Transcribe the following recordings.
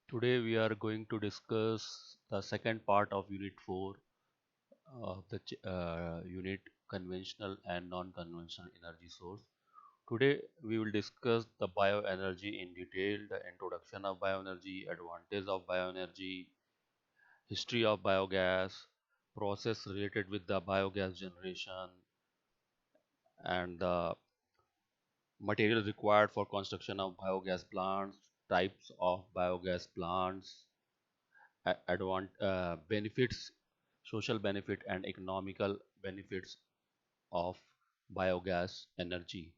Today we are going to discuss the second part of Unit 4 of the unit conventional and non-conventional energy source. Today we will discuss the bioenergy in detail, the introduction of bioenergy, advantage of bioenergy, history of biogas, process related with the biogas generation, and the materials required for construction of biogas plants, types of biogas plants, benefits, social benefit and economical benefits of biogas energy.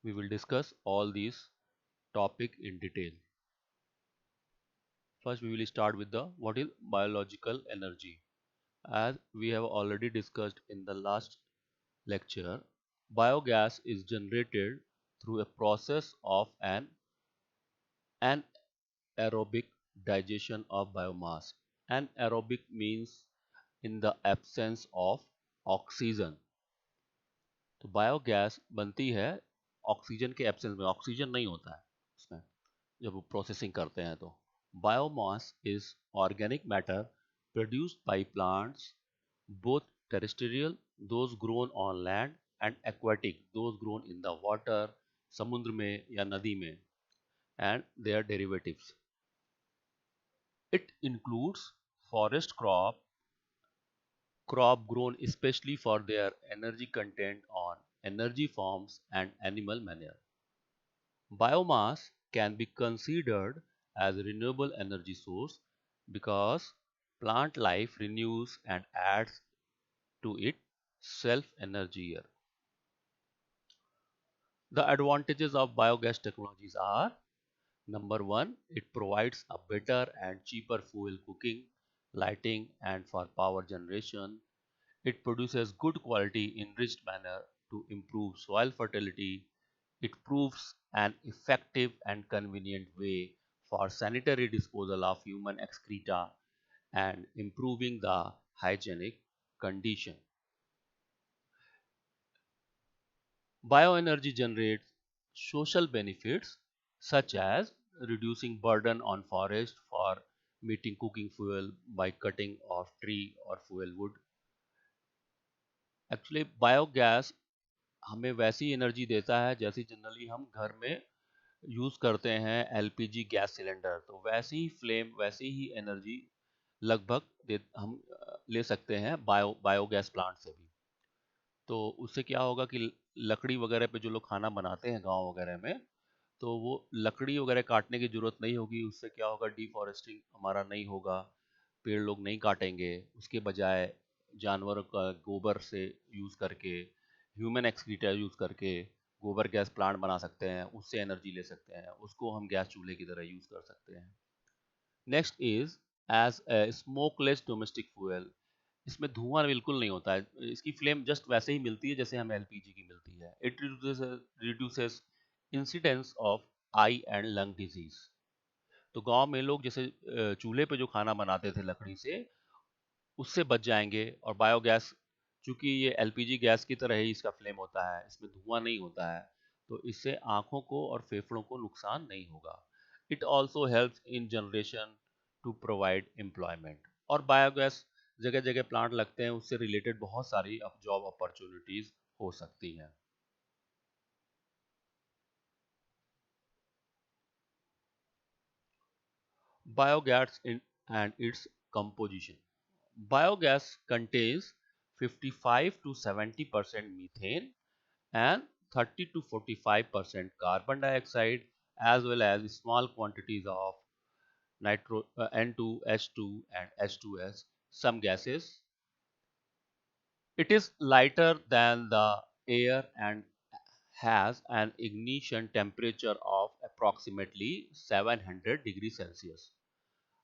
We will discuss all these topic in detail. First, we will start with the what is biological energy. As we have already discussed in the last lecture, biogas is generated through a process of an anaerobic digestion of biomass. Anaerobic means in the absence of oxygen. तो biogas बनती है oxygen के absence में, oxygen नहीं होता है उसमें जब वो प्रोसेसिंग करते हैं। तो biomass is organic matter produced by plants, both terrestrial those grown on land and aquatic those grown in the water, समुद्र में या नदी में, and their derivatives. It includes forest crop grown especially for their energy content on energy forms and animal manure. Biomass can be considered as a renewable energy source because plant life renews and adds to it self-energy. The advantages of biogas technologies are: number one, it provides a better and cheaper fuel cooking, lighting, and for power generation. It produces good quality enriched manure to improve soil fertility. It proves an effective and convenient way for sanitary disposal of human excreta and improving the hygienic condition. Bioenergy generates social benefits such as reducing burden on forest for meeting cooking fuel by cutting off tree or fuel wood. Actually, biogas हमें वैसी energy देता है जैसी generally हम घर में use करते हैं एलपीजी गैस सिलेंडर। तो वैसी ही फ्लेम, वैसी ही एनर्जी लगभग हम ले सकते हैं बायोगैस प्लांट से भी। तो उससे क्या होगा कि लकड़ी वगैरह पे जो लोग खाना बनाते हैं गांव वगैरह में, तो वो लकड़ी वगैरह काटने की जरूरत नहीं होगी। उससे क्या होगा, डिफॉरेस्टिंग हमारा नहीं होगा, पेड़ लोग नहीं काटेंगे। उसके बजाय जानवरों का गोबर से यूज़ करके, ह्यूमन एक्सक्रीटा यूज़ करके गोबर गैस प्लांट बना सकते हैं, उससे एनर्जी ले सकते हैं, उसको हम गैस चूल्हे की तरह यूज़ कर सकते हैं। Next is as a smokeless domestic fuel. इसमें धुआं बिल्कुल नहीं होता है, इसकी फ्लेम जस्ट वैसे ही मिलती है जैसे हमें एलपीजी की मिलती है। It reduces incidence of I and lung disease. तो गांव में लोग जैसे चूल्हे पे जो खाना बनाते थे लकड़ी से, उससे बच जाएंगे। और बायोगैस, चूंकि ये एलपीजी गैस की तरह ही इसका फ्लेम होता है, इसमें धुआं नहीं होता है, तो इससे आंखों को और फेफड़ों को नुकसान नहीं होगा। It also helps in generation to provide employment. और बायोगैस जगह जगह प्लांट लगते हैं, उससे रिलेटेड बहुत सारी जॉब अपॉर्चुनिटीज हो सकती हैं। Biogas and its composition. Biogas contains 55 to 70% methane and 30 to 45% carbon dioxide, as well as small quantities of N2, H2 and H2S, some gases. It is lighter than the air and has an ignition temperature of approximately 700 degrees Celsius.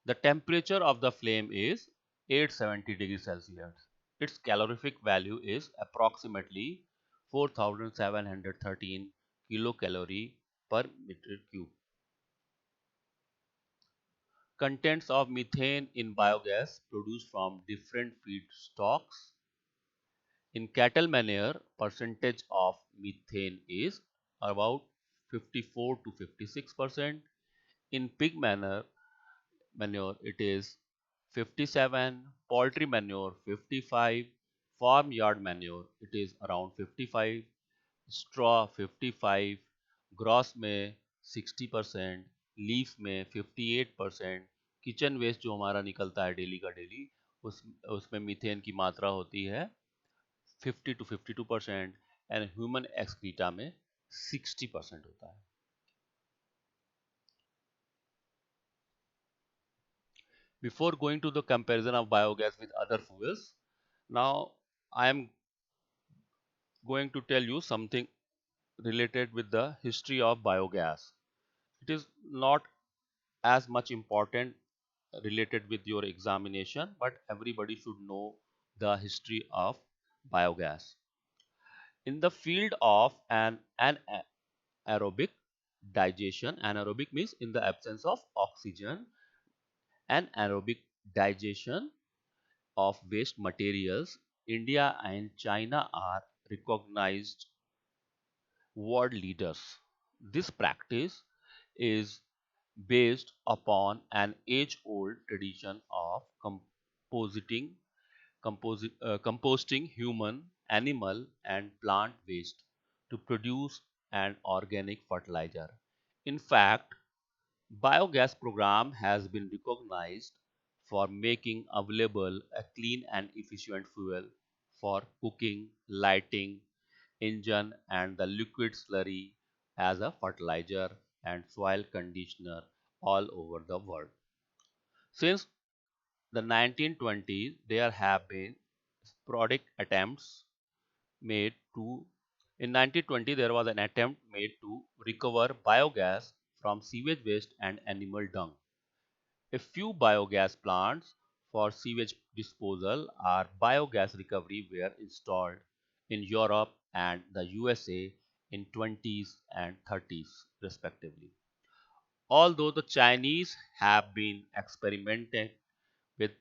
The temperature of the flame is 870 degrees Celsius. Its calorific value is approximately 4713 kilocalorie per meter cube. Contents of methane in biogas produced from different feedstocks. In cattle manure, percentage of methane is about 54 to 56%. In pig manure, manure it is 57, poultry manure 55, farmyard manure it is around 55, straw 55, gross में 60%, leaf में 58%, kitchen waste जो हमारा निकलता है daily का daily उसमें methane की मात्रा होती है 50 to 52% एंड ह्यूमन एक्सक्रीटा में 60% होता है. Before going to the comparison of biogas with other fuels, now I am going to tell you something related with the history of biogas. It is not as much important related with your examination, but everybody should know the history of biogas. In the field of an anaerobic digestion, anaerobic means in the absence of oxygen, anaerobic digestion of waste materials, India and China are recognized world leaders. This practice is based upon an age-old tradition of composting human, animal, and plant waste to produce an organic fertilizer. In fact, biogas program has been recognized for making available a clean and efficient fuel for cooking, lighting, engine and the liquid slurry as a fertilizer and soil conditioner all over the world. Since the 1920s, there have been sporadic attempts made to in 1920 there was an attempt made to recover biogas from sewage waste and animal dung. A few biogas plants for sewage disposal or biogas recovery were installed in Europe and the USA in 20s and 30s respectively. Although the Chinese have been experimenting with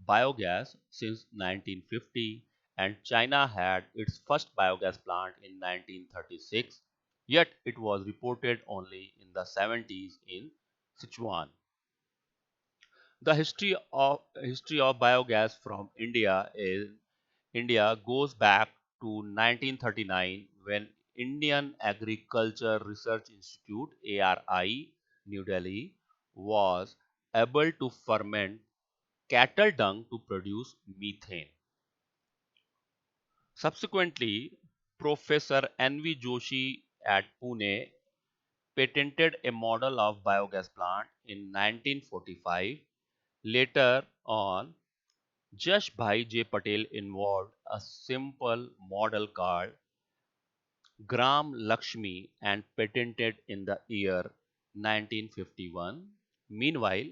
biogas since 1950 and China had its first biogas plant in 1936, yet it was reported only in the 70s in Sichuan. The history of biogas from India goes back to 1939 when Indian Agriculture Research Institute ARI New Delhi was able to ferment cattle dung to produce methane. Subsequently, Professor N.V. Joshi at Pune patented a model of biogas plant in 1945. Later on, Jash Bhai J. Patel involved a simple model called Gram Lakshmi and patented in the year 1951. Meanwhile,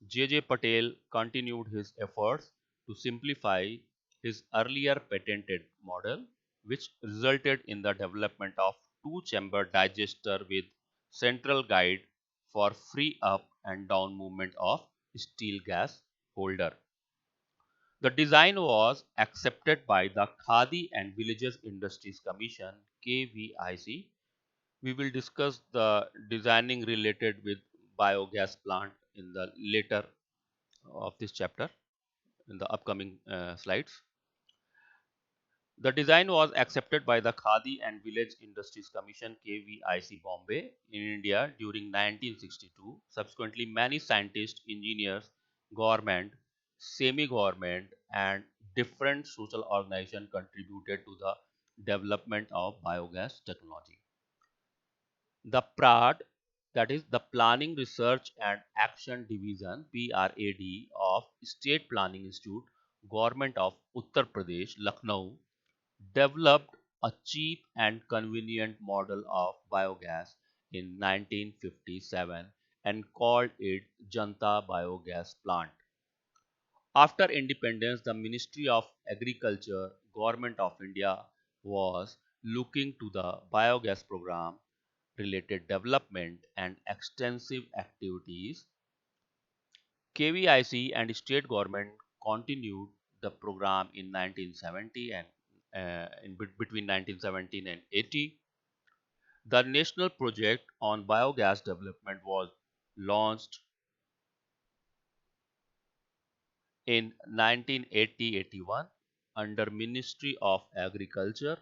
J. J. Patel continued his efforts to simplify his earlier patented model, which resulted in the development of two-chamber digester with central guide for free up and down movement of steel gas holder. The design was accepted by the Khadi and Villages Industries Commission KVIC. We will discuss the designing related with biogas plant in the later of this chapter in the upcoming slides. The design was accepted by the Khadi and Village Industries Commission KVIC Bombay in India during 1962. Subsequently, many scientists, engineers, government, semi-government and different social organizations contributed to the development of biogas technology. The PRAD, that is the Planning Research and Action Division PRAD of State Planning Institute, Government of Uttar Pradesh, Lucknow, developed a cheap and convenient model of biogas in 1957 and called it Janta Biogas Plant. After independence, the Ministry of Agriculture, Government of India was looking to the biogas program related development and extensive activities. KVIC and state government continued the program in 1970 and between 1917 and 80. The national project on biogas development was launched In 1980-81, under Ministry of Agriculture,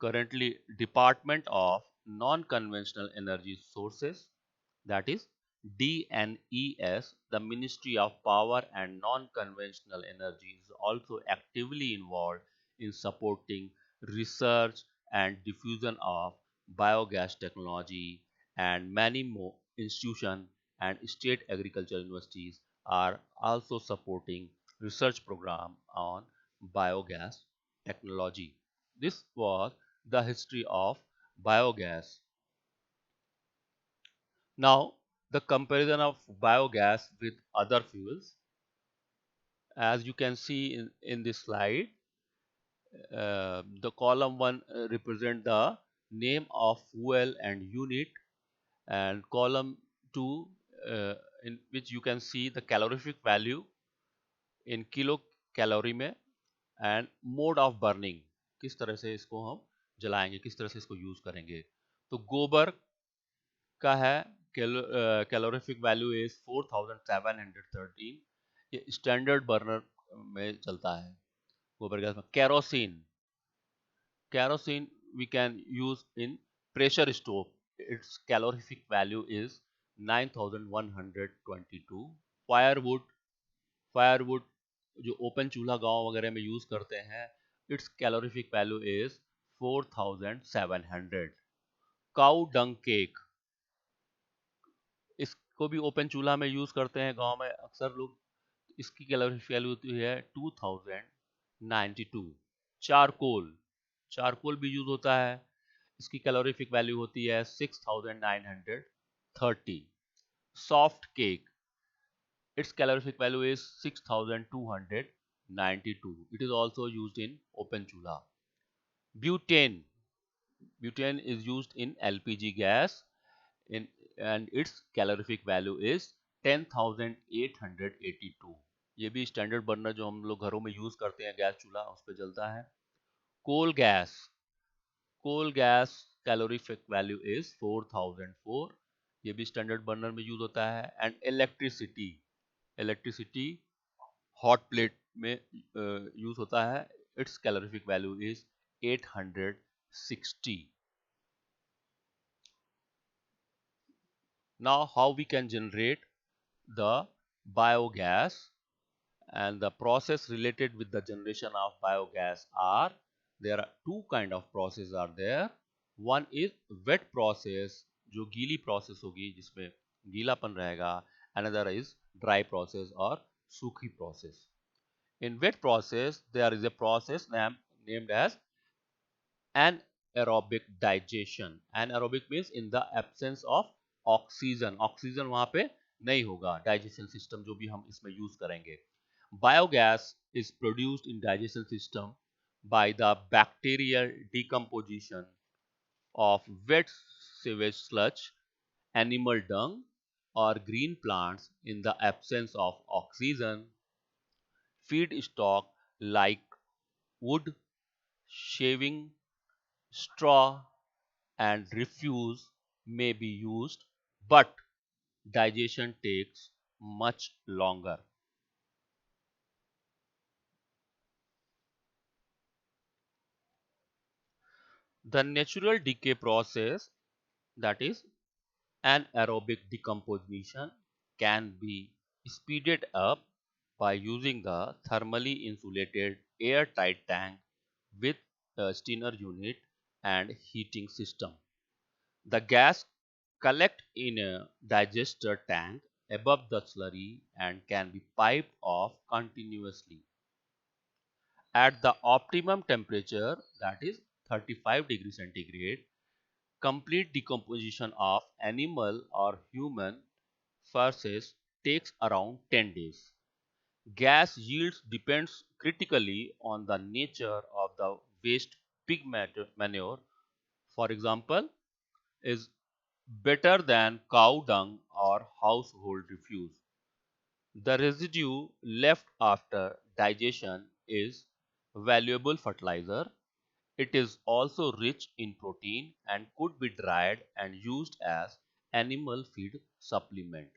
currently Department of Non-Conventional Energy Sources, that is DNES, the Ministry of Power and Non-Conventional Energy is also actively involved in supporting research and diffusion of biogas technology, and many more institutions and state agriculture universities are also supporting research program on biogas technology. This was the history of biogas. Now, the comparison of biogas with other fuels. As you can see in this slide, the column 1 represent the name of fuel and unit, and column 2 in which you can see the calorific value in kilo calorie में and mode of burning, किस तरह से इसको हम जलाएंगे, किस तरह से इसको यूज करेंगे। तो गोबर का है कैलोरीफिक वैल्यू इज 4713, ये स्टैंडर्ड बर्नर में चलता है गोबर गैस में। Kerosene, kerosene we can use in pressure stove, its calorific value is 9122। Firewood, firewood जो ओपन चूल्हा गांव वगैरह में यूज करते हैं, its calorific value is 4700। Cow dung cake, इसको भी ओपन चूल्हा में यूज करते हैं गांव में अक्सर लोग, इसकी कैलोरीफिक वैल्यू होती है 2092। चारकोल, चारकोल भी यूज होता है, इसकी कैलोरीफिक वैल्यू होती है 6930। Soft cake, its calorific value is 6292, it is also used in open chula. Butane, butane is used in LPG gas in, and its calorific value is 10882। ये भी standard burner जो हम लोग घरों में यूज करते हैं गैस चूल्हा, उस पर जलता है। Coal gas, coal gas calorific value is 4004, ये भी स्टैंडर्ड बर्नर में यूज होता है। And electricity, electricity hot plate में यूज होता है, its calorific value is 860। Now how we can generate the biogas, and the process related with the generation of biogas are, there are two kind of process are there. One is wet process, जो गीली process होगी जिसमें गीलापन रहेगा। Another is dry process or सूखी process. In wet process there is a process named as anaerobic digestion. Anaerobic means in the absence of oxygen, oxygen वहां पे नहीं होगा, digestion system जो भी हम इसमें यूज करेंगे। Biogas is produced in digestion system by the bacterial decomposition of wet sewage sludge, animal dung, or green plants in the absence of oxygen. Feedstock like wood, shaving, straw, and refuse may be used, but digestion takes much longer. The natural decay process, that is anaerobic decomposition, can be speeded up by using the thermally insulated airtight tank with a Steiner unit and heating system. The gas collect in a digester tank above the slurry and can be piped off continuously. At the optimum temperature, that is 35 degrees centigrade, complete decomposition of animal or human feces takes around 10 days. Gas yields depends critically on the nature of the waste pig manure. For example, is better than cow dung or household refuse. The residue left after digestion is valuable fertilizer. It is also rich in protein and could be dried and used as animal feed supplement.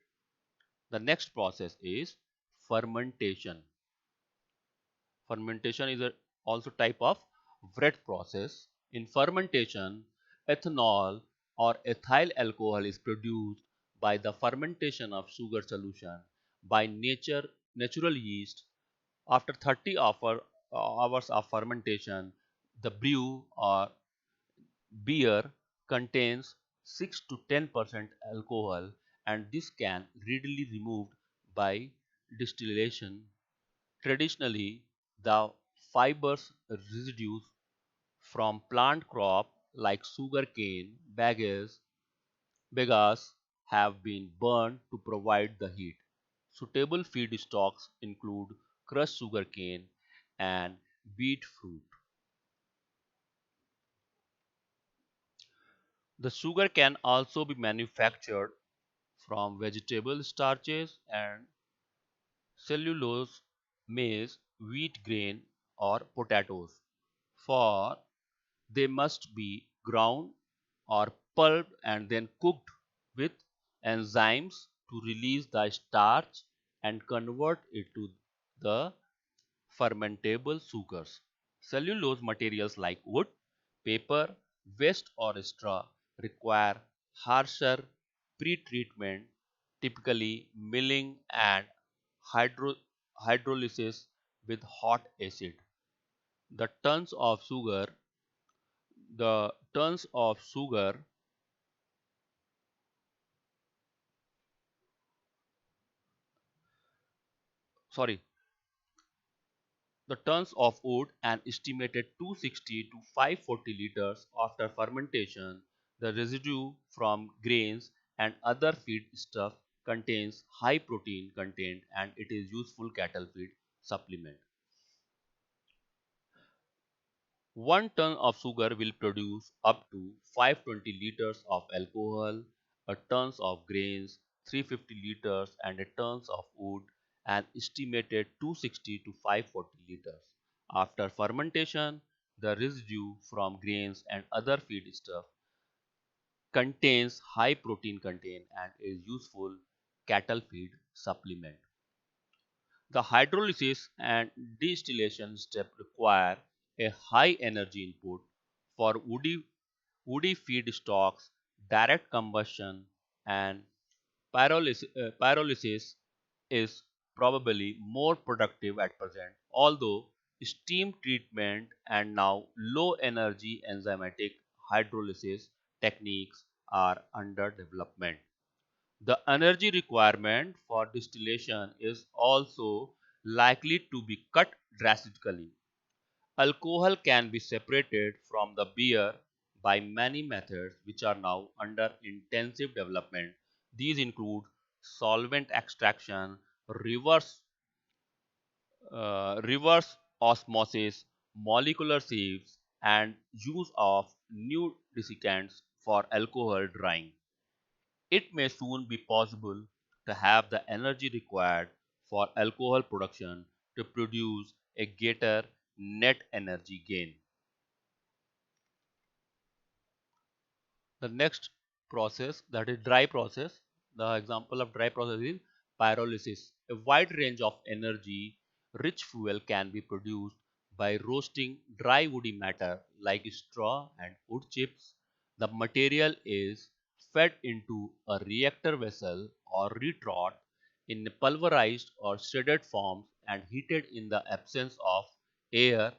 The next process is fermentation. Fermentation is also type of wet process. In fermentation, ethanol or ethyl alcohol is produced by the fermentation of sugar solution by natural yeast. After 30 hours of fermentation, the brew or beer contains 6 to 10% alcohol, and this can readily removed by distillation. Traditionally, the fibers residues from plant crop like sugarcane, bagasse have been burned to provide the heat. Suitable feedstocks include crushed sugarcane and beet fruit. The sugar can also be manufactured from vegetable starches and cellulose, maize, wheat grain, or potatoes. For they must be ground or pulped and then cooked with enzymes to release the starch and convert it to the fermentable sugars. Cellulose materials like wood, paper, waste or straw require harsher pre-treatment, typically milling and hydro- hydrolysis with hot acid. The tons of sugar, the tons of sugar, sorry, the tons of wood an estimated 260 to 540 liters after fermentation. The residue from grains and other feed stuff contains high protein content and it is useful cattle feed supplement. 1 ton of sugar will produce up to 520 liters of alcohol, a tons of grains, 350 liters, and a tons of wood, an estimated 260 to 540 liters. After fermentation, the residue from grains and other feedstuff contains high protein content and is useful cattle feed supplement. The hydrolysis and distillation step require a high energy input for woody feedstocks. Direct combustion and pyrolysis is probably more productive at present, although steam treatment and now low energy enzymatic hydrolysis techniques are under development. The energy requirement for distillation is also likely to be cut drastically. Alcohol can be separated from the beer by many methods which are now under intensive development. These include solvent extraction, reverse osmosis, molecular sieves, and use of new desiccants for alcohol drying. It may soon be possible to have the energy required for alcohol production to produce a greater net energy gain. The next process, that is dry process, the example of dry process is pyrolysis. A wide range of energy rich fuel can be produced by roasting dry woody matter like straw and wood chips. The material is fed into a reactor vessel or retort in pulverized or shredded forms and heated in the absence of air.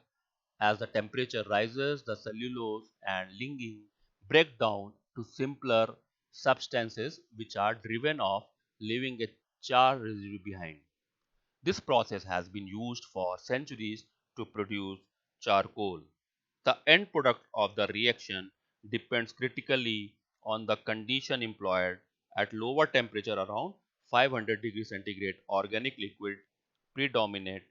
As the temperature rises, the cellulose and lignin break down to simpler substances which are driven off, leaving a char residue behind. This process has been used for centuries to produce charcoal. The end product of the reaction depends critically on the condition employed. At lower temperature around 500 degrees centigrade, organic liquid predominate.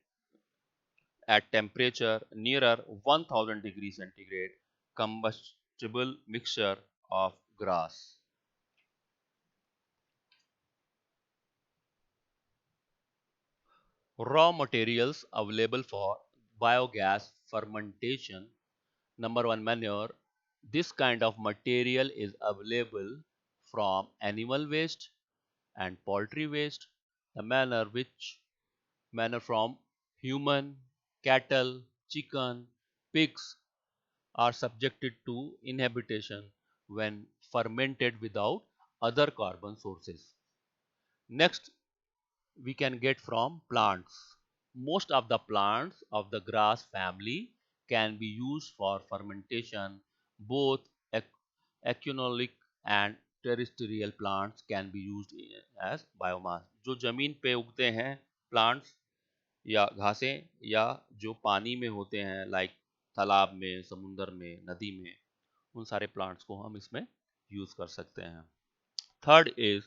At temperature nearer 1000 degrees centigrade, combustible mixture of grass. Raw materials available for biogas fermentation. Number one, manure. This kind of material is available from animal waste and poultry waste. The manure from human, cattle, chicken, pigs are subjected to inhabitation when fermented without other carbon sources. Next, we can get from plants. Most of the plants of the grass family can be used for fermentation. Both economic and terrestrial plants can be used as biomass. जो जमीन पे उगते हैं plants या घासें या जो पानी में होते हैं लाइक तालाब में, समुंदर में, नदी में, उन सारे प्लांट्स को हम इसमें यूज कर सकते हैं. Third is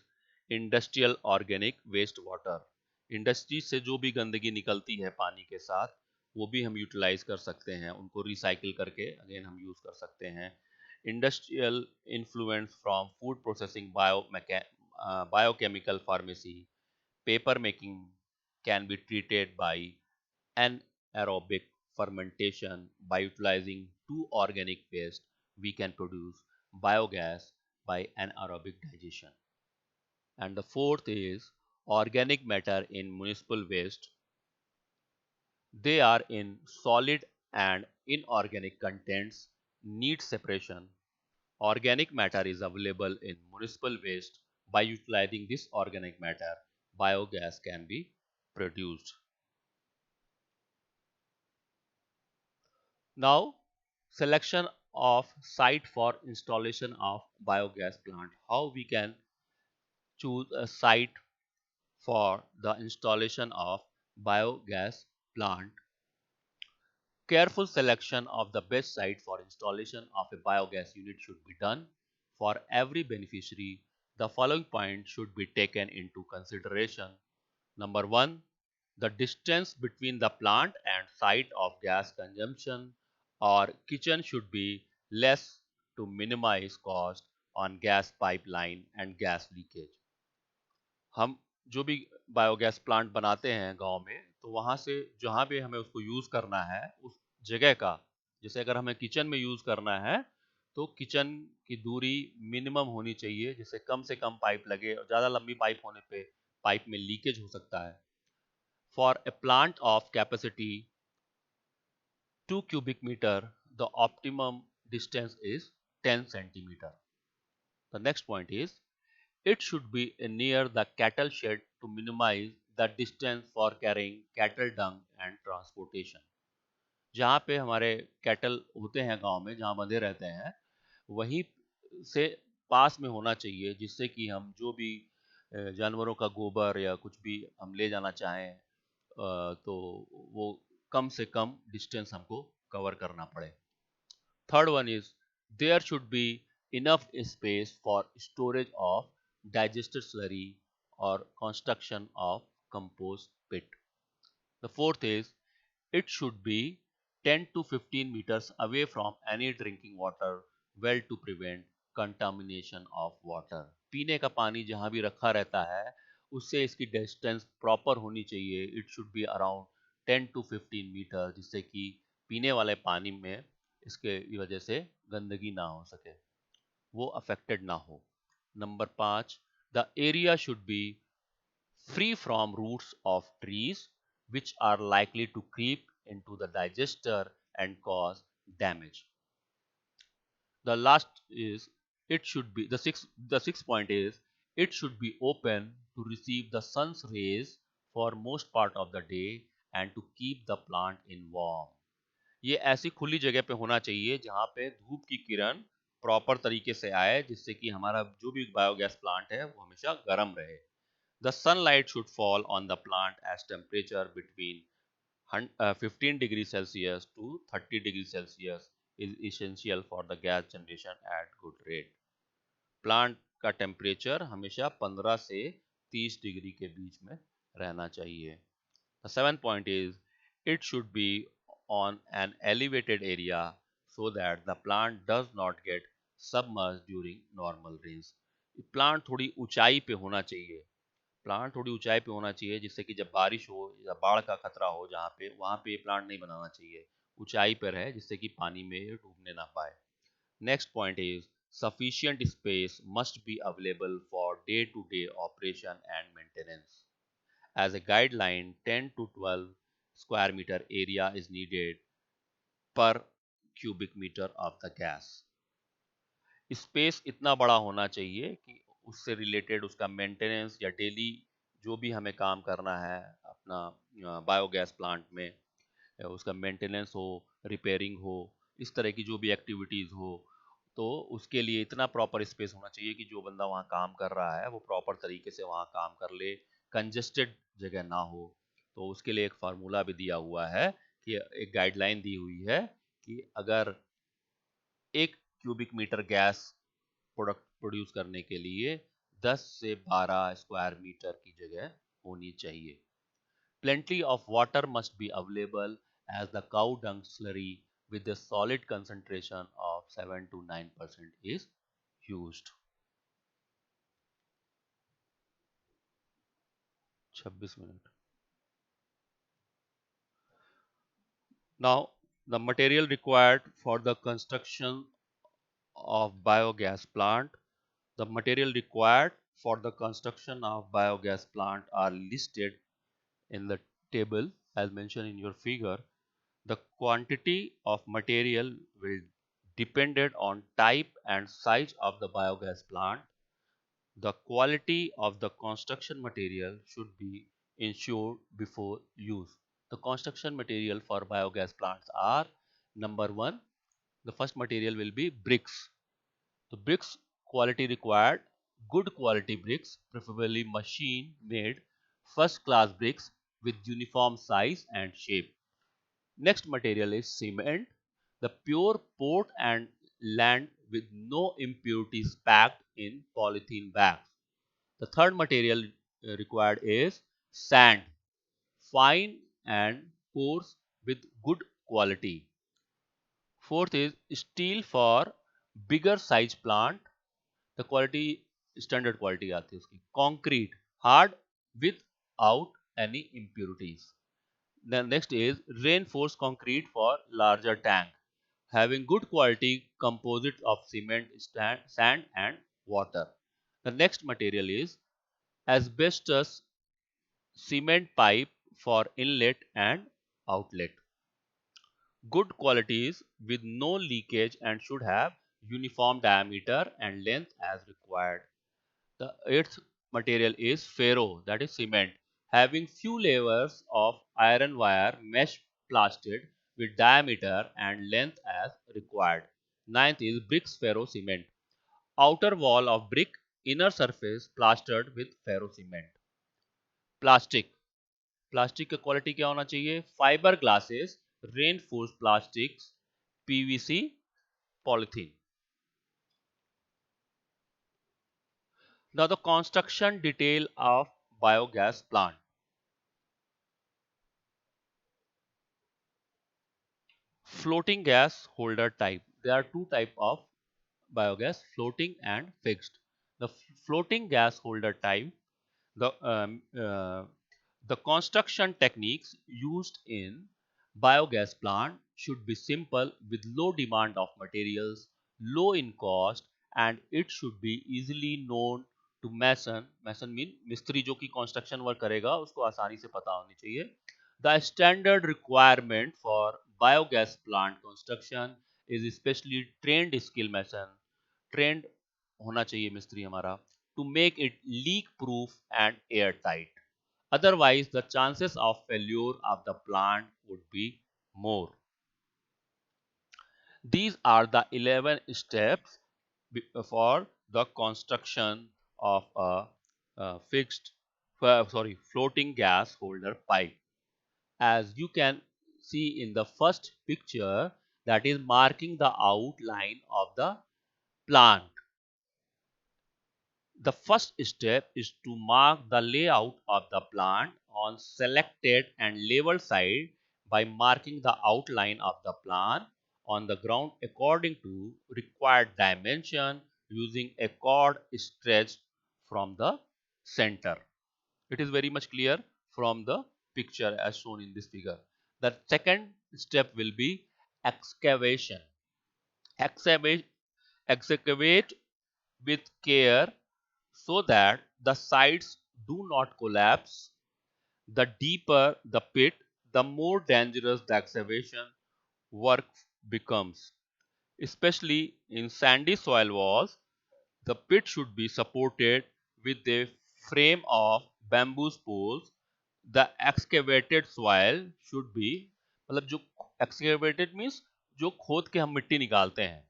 industrial organic waste water. Industry से जो भी गंदगी निकलती है पानी के साथ वो भी हम यूटिलाइज कर सकते हैं, उनको रिसाइकिल करके अगेन हम यूज कर सकते हैं. Industrial influence from food processing, biochemical pharmacy, paper making can be treated by anaerobic fermentation. By utilizing two organic waste, we can produce biogas by anaerobic digestion. And the fourth is organic matter in municipal waste. They are in solid and inorganic contents need separation. Organic matter is available in municipal waste. By utilizing this organic matter, biogas can be produced. Now, selection of site for installation of biogas plant. How we can choose a site for the installation of biogas plant. Careful selection of the best site for installation of a biogas unit should be done. For every beneficiary, the following points should be taken into consideration. Number 1, the distance between the plant and site of gas consumption or kitchen should be less to minimize cost on gas pipeline and gas leakage. हम जो भी biogas plant बनाते हैं गांव में, तो वहां से जहां भी हमें उसको यूज करना है उस जगह का, जैसे अगर हमें किचन में यूज करना है तो किचन की दूरी मिनिमम होनी चाहिए, जिससे कम से कम पाइप लगे, और ज्यादा लंबी पाइप होने पे पाइप में लीकेज हो सकता है. For a plant of capacity 2 cubic meter, the optimum distance is 10 centimeter. The next point is it should be near the cattle shed to minimize the distance for carrying cattle dung and transportation. जहाँ पे हमारे cattle होते हैं गांव में, जहाँ बंधे रहते हैं, वहीं से पास में होना चाहिए, जिससे कि हम जो भी जानवरों का गोबर या कुछ भी हम ले जाना चाहें तो वो कम से कम डिस्टेंस हमको कवर करना पड़े. Third one is there should be enough space for storage of digested slurry or construction of compost pit. The fourth is it should be 10 to 15 meters away from any drinking water well to prevent contamination of water. पीने का पानी जहां भी रखा रहता है उससे इसकी डिस्टेंस प्रॉपर होनी चाहिए. It should be around 10 to 15 metre, जिससे कि पीने वाले पानी में इसके वजह से गंदगी ना हो सके, वो अफेक्टेड ना हो. Number 5, the area should be free from roots of trees which are likely to creep into the digester and cause damage. The last is it should be the sixth point is it should be open to receive the sun's rays for most part of the day and to keep the plant in warm. ये ऐसी खुली जगह पे होना चाहिए जहाँ पे धूप की किरण प्रॉपर तरीके से आए, जिससे कि हमारा जो भी बायोगैस प्लांट है वो हमेशा गर्म रहे. The sunlight should fall on the plant as temperature between 15 degrees Celsius to 30 degrees Celsius is essential for the gas generation at good rate. Plant का टेम्परेचर हमेशा 15 से 30 डिग्री के बीच में रहना चाहिए. The seventh point is it should be on an elevated area so that the plant does not get submerged during normal rains. Plant थोड़ी ऊंचाई पे होना चाहिए. प्लांट थोड़ी ऊंचाई पे होना चाहिए, जिससे कि जब बारिश हो या बाढ़ का खतरा हो जहाँ पे, वहाँ पे प्लांट नहीं बनाना चाहिए. ऊंचाई पर है जिससे कि पानी में ये डूबने ना पाए. Next point is sufficient space must be available for day-to-day operation and maintenance. As a guideline, 10 to 12 square meter area is needed per cubic meter of the gas. Space इतना बड़ा होना चाहिए कि उससे रिलेटेड उसका मेंटेनेंस या daily जो भी हमें काम करना है अपना बायोगैस प्लांट में, उसका मेंटेनेंस हो, रिपेयरिंग हो, इस तरह की जो भी एक्टिविटीज हो, तो उसके लिए इतना प्रॉपर स्पेस होना चाहिए कि जो बंदा वहाँ काम कर रहा है वो प्रॉपर तरीके से वहाँ काम कर ले, कंजेस्टेड जगह ना हो। तो उसके लिए एक फार्मूला भी दिया हुआ है कि एक गाइडलाइन दी हुई है कि अगर 1 cubic metre gas product produce करने के लिए 10 से 12 स्क्वायर मीटर की जगह होनी चाहिए। Plenty of water must be available as the cow dung slurry with a solid concentration of 7 to 9% is used. 26 minutes. Now, the material required for the construction of biogas plant. The material required for the construction of biogas plant are listed in the table as mentioned in your figure. The quantity of material will depended on type and size of the biogas plant. The quality of the construction material should be ensured before use. The construction material for biogas plants are: number one, the first material will be bricks. The bricks quality required: good quality bricks, preferably machine made first class bricks with uniform size and shape. Next material is cement, the pure port and land with no impurities packed in polythene bags. The third material required is sand, fine and coarse with good quality. Fourth is steel for bigger size plant. The quality standard quality आती है उसकी. Concrete, hard without any impurities. Then next is reinforced concrete for larger tank, having good quality composite of cement, sand and water. The next material is asbestos cement pipe for inlet and outlet. Good qualities with no leakage and should have uniform diameter and length as required. The eighth material is ferro, that is cement, having few layers of iron wire mesh plastered with diameter and length as required. Ninth is bricks ferro cement, outer wall of brick, inner surface plastered with ferro cement. Plastic, plastic का quality क्या होना चाहिए? Fibre glasses, reinforce plastics, PVC, polythene. Now the construction detail of biogas plant. Floating gas holder type. There are two type of biogas: floating and fixed. The floating gas holder type, the the construction techniques used in biogas plant should be simple with low demand of materials, low in cost, and it should be easily known to mason. Mason mean मिस्त्री जो कि construction work करेगा उसको आसानी से पता होनी चाहिए. The standard requirement for biogas plant construction is especially trained skill mason, trained होना चाहिए मिस्त्री हमारा, to make it leak proof and airtight. Otherwise, the chances of failure of the plant would be more. These are the 11 steps for the construction of a floating gas holder pipe. As you can see in the first picture, that is marking the outline of the plant. The first step is to mark the layout of the plant on selected and labeled side by marking the outline of the plant on the ground according to required dimension using a cord stretched from the center. It is very much clear from the picture as shown in this figure. The second step will be excavation. Excavate, excavate with care so that the sides do not collapse. The deeper the pit, the more dangerous the excavation work becomes. Especially in sandy soil walls, the pit should be supported with a frame of bamboo poles. The excavated soil should be मतलब जो excavated means जो खोद के हम मिट्टी निकालते हैं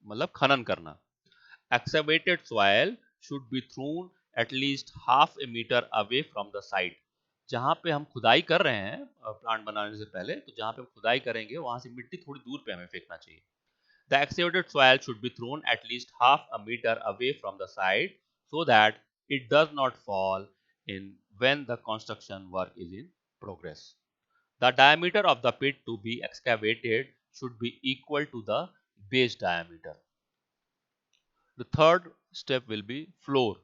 मतलब खनन करना. Excavated soil should be thrown at least half a meter away from the site. जहां पे हम खुदाई कर रहे हैं प्लांट बनाने से पहले, तो जहां पे हम खुदाई करेंगे वहां से मिट्टी थोड़ी दूर पे हमें फेंकना चाहिए. The excavated soil should be thrown at least half a meter away from the site so that it does not fall in when the construction work is in progress. The diameter of the pit to be excavated should be equal to the base diameter. The third step will be floor.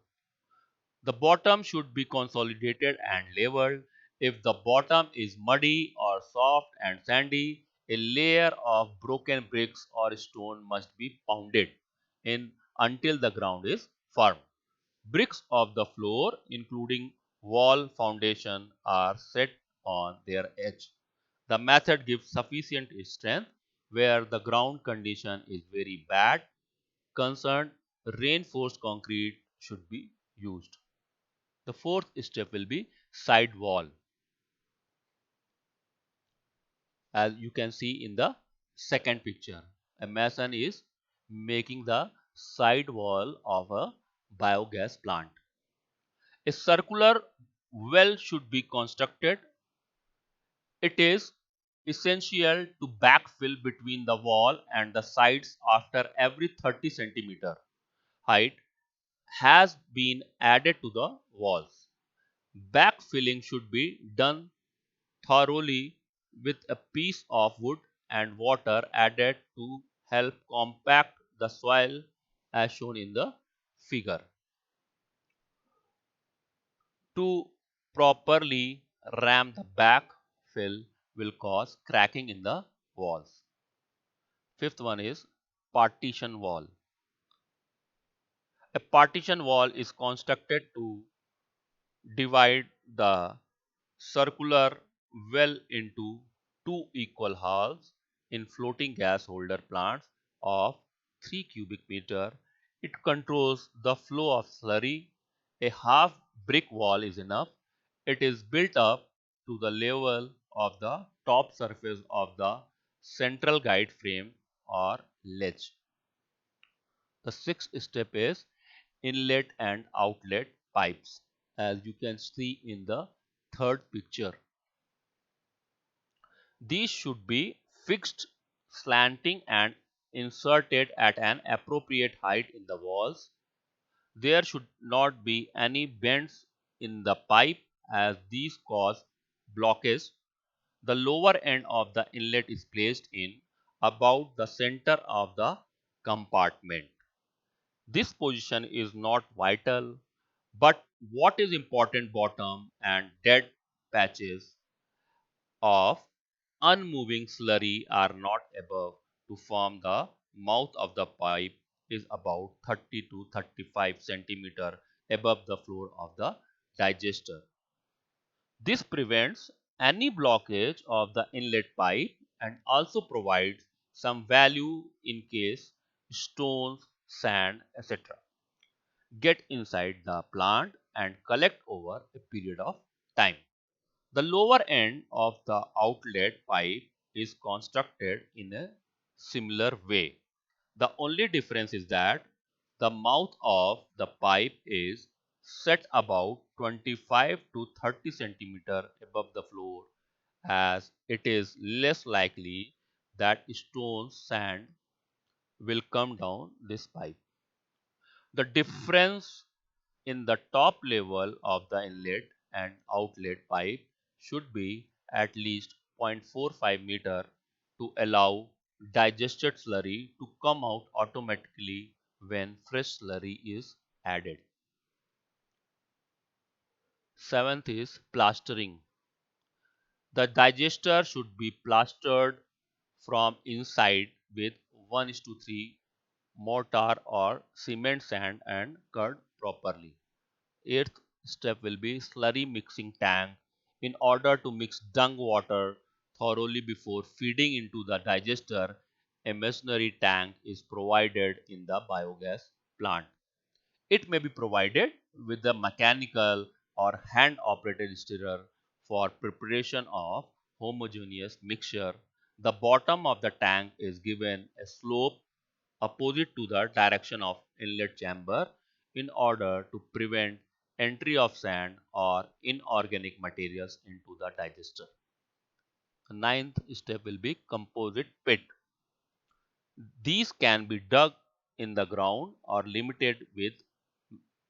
The bottom should be consolidated and leveled. If the bottom is muddy or soft and sandy, a layer of broken bricks or stone must be pounded in until the ground is firm. Bricks of the floor, including wall foundation, are set on their edge. The method gives sufficient strength where the ground condition is very bad. Concerned, reinforced concrete should be used. The fourth step will be side wall. As you can see in the second picture, a mason is making the side wall of a biogas plant. A circular well should be constructed. It is essential to backfill between the wall and the sides after every 30 centimeter height has been added to the walls. Backfilling should be done thoroughly with a piece of wood and water added to help compact the soil as shown in the figure. To properly ram the backfill will cause cracking in the walls. Fifth one is partition wall. A partition wall is constructed to divide the circular well into two equal halves. In floating gas holder plants of 3 cubic meter, it controls the flow of slurry. A half brick wall is enough. It is built up to the level of the top surface of the central guide frame or ledge. The sixth step is inlet and outlet pipes, as you can see in the third picture. These should be fixed, slanting and inserted at an appropriate height in the walls. There should not be any bends in the pipe as these cause blockage. The lower end of the inlet is placed in about the center of the compartment. This position is not vital, but what is important, bottom and dead patches of unmoving slurry are not above to form the mouth of the pipe is about 30 to 35 centimeter above the floor of the digester. This prevents any blockage of the inlet pipe and also provides some value in case stones, sand, etc. get inside the plant and collect over a period of time. The lower end of the outlet pipe is constructed in a similar way. The only difference is that the mouth of the pipe is set about 25 to 30 centimeter above the floor, as it is less likely that stones, sand will come down this pipe. The difference in the top level of the inlet and outlet pipe should be at least 0.45 meter to allow digested slurry to come out automatically when fresh slurry is added. Seventh is plastering. The digester should be plastered from inside with 1:3 mortar or cement sand and cut properly. Eighth step will be slurry mixing tank. In order to mix dung water thoroughly before feeding into the digester, a machinery tank is provided in the biogas plant. It may be provided with a mechanical or hand-operated stirrer for preparation of homogeneous mixture. The bottom of the tank is given a slope opposite to the direction of inlet chamber in order to prevent entry of sand or inorganic materials into the digester. The ninth step will be composite pit. These can be dug in the ground or limited with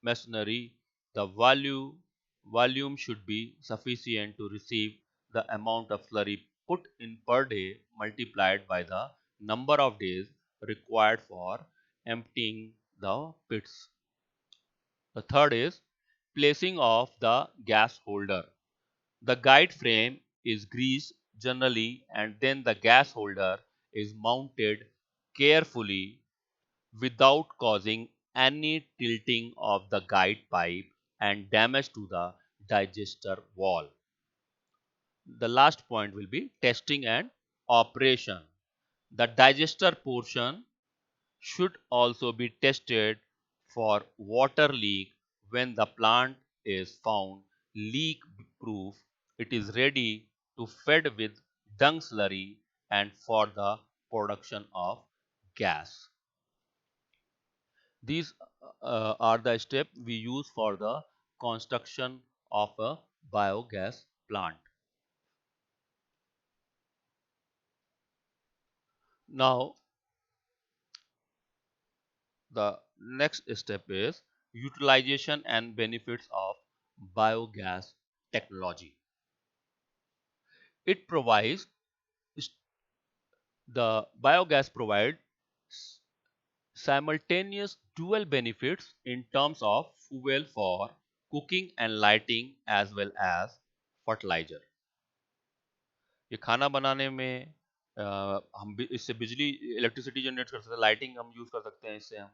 masonry. The volume should be sufficient to receive the amount of slurry put in per day multiplied by the number of days required for emptying the pits. The third is placing of the gas holder. The guide frame is greased generally and then the gas holder is mounted carefully without causing any tilting of the guide pipe and damage to the digester wall. The last point will be testing and operation. The digester portion should also be tested for water leak. When the plant is found leak proof, it is ready to fed with dung slurry and for the production of gas. These are the steps we use for the construction of a biogas plant. Now, the next step is utilization and benefits of biogas technology. It provides the biogas provide simultaneous dual benefits in terms of fuel for cooking and lighting as well as fertilizer. ये खाना बनाने में हम भी इससे बिजली electricity generate कर सकते हैं, लाइटिंग हम यूज कर सकते हैं इससे हम,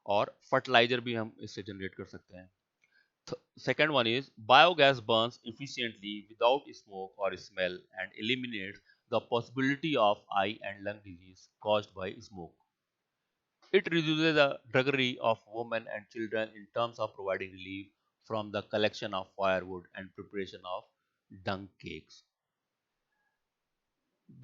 और फर्टिलाइजर भी हम इससे जनरेट कर सकते हैं. Second one is biogas burns efficiently without smoke or smell and eliminates the possibility of eye and lung disease caused by smoke. It reduces the drudgery of women and children in terms of providing relief from the collection of firewood and preparation of dung cakes.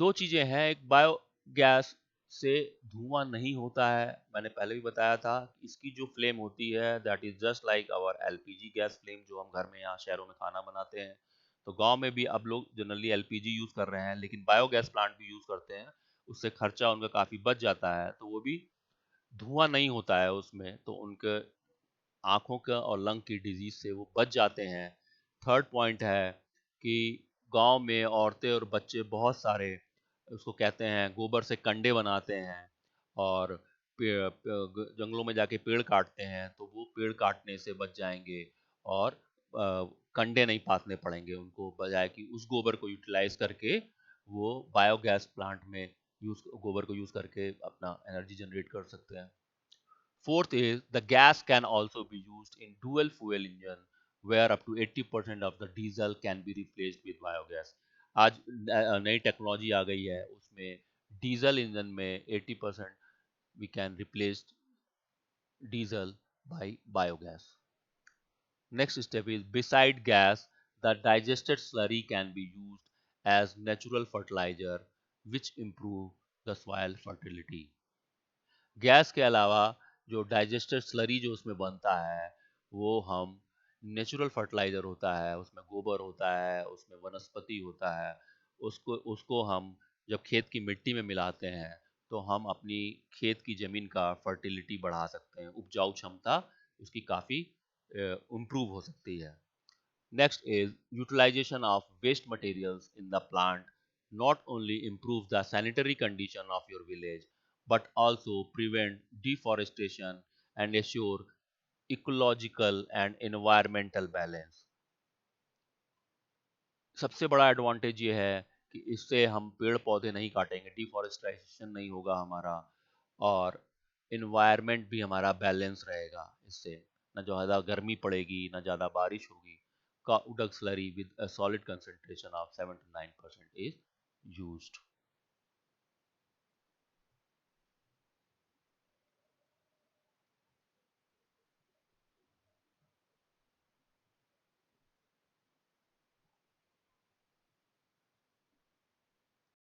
दो चीजें हैं, एक biogas से धुआं नहीं होता है. मैंने पहले भी बताया था इसकी जो फ्लेम होती है that is just like our LPG gas flame जो हम घर में यहाँ शहरों में खाना बनाते हैं. तो गांव में भी अब लोग जनरली एलपीजी यूज कर रहे हैं लेकिन बायोगैस प्लांट भी यूज करते हैं. उससे खर्चा उनका काफी बच जाता है, तो वो भी धुआं नहीं होता है उसमें, तो उनके आंखों का और लंग की डिजीज से वो बच जाते हैं. थर्ड पॉइंट है कि गांव में औरतें और बच्चे बहुत सारे उसको कहते हैं गोबर से कंडे बनाते हैं और जंगलों में जाके पेड़ काटते हैं, तो वो पेड़ काटने से बच जाएंगे और कंडे नहीं पातने पड़ेंगे उनको, बजाय कि उस गोबर को यूटिलाइज करके वो बायोगैस प्लांट में यूज गोबर को यूज करके अपना एनर्जी जनरेट कर सकते हैं. Fourth is the gas can also be used in dual fuel engine where up to 80% of the diesel can be replaced with biogas. आज नई टेक्नोलॉजी आ गई है उसमें डीजल इंजन में 80% we can replace diesel by biogas. Next step is beside gas, the digested slurry can be used as natural fertilizer which improve the soil fertility. Gas के अलावा जो digested slurry जो उसमें बनता है वो हम नेचुरल फर्टिलाइजर होता है, उसमें गोबर होता है, उसमें वनस्पति होता है, उसको उसको हम जब खेत की मिट्टी में मिलाते हैं तो हम अपनी खेत की ज़मीन का फर्टिलिटी बढ़ा सकते हैं, उपजाऊ क्षमता उसकी काफ़ी इम्प्रूव हो सकती है. Next is utilization of waste materials in the plant not only improves the sanitary condition of your village but also prevent deforestation and assure ecological and environmental balance. सबसे बड़ा एडवांटेज ये है कि इससे हम पेड़ पौधे नहीं काटेंगे, डिफॉरेस्टेशन नहीं होगा हमारा, और इन्वायरमेंट भी हमारा बैलेंस रहेगा. इससे न ज़्यादा गर्मी पड़ेगी न ज़्यादा बारिश होगी, uduk slurry with a solid concentration of 7 to 9% is used.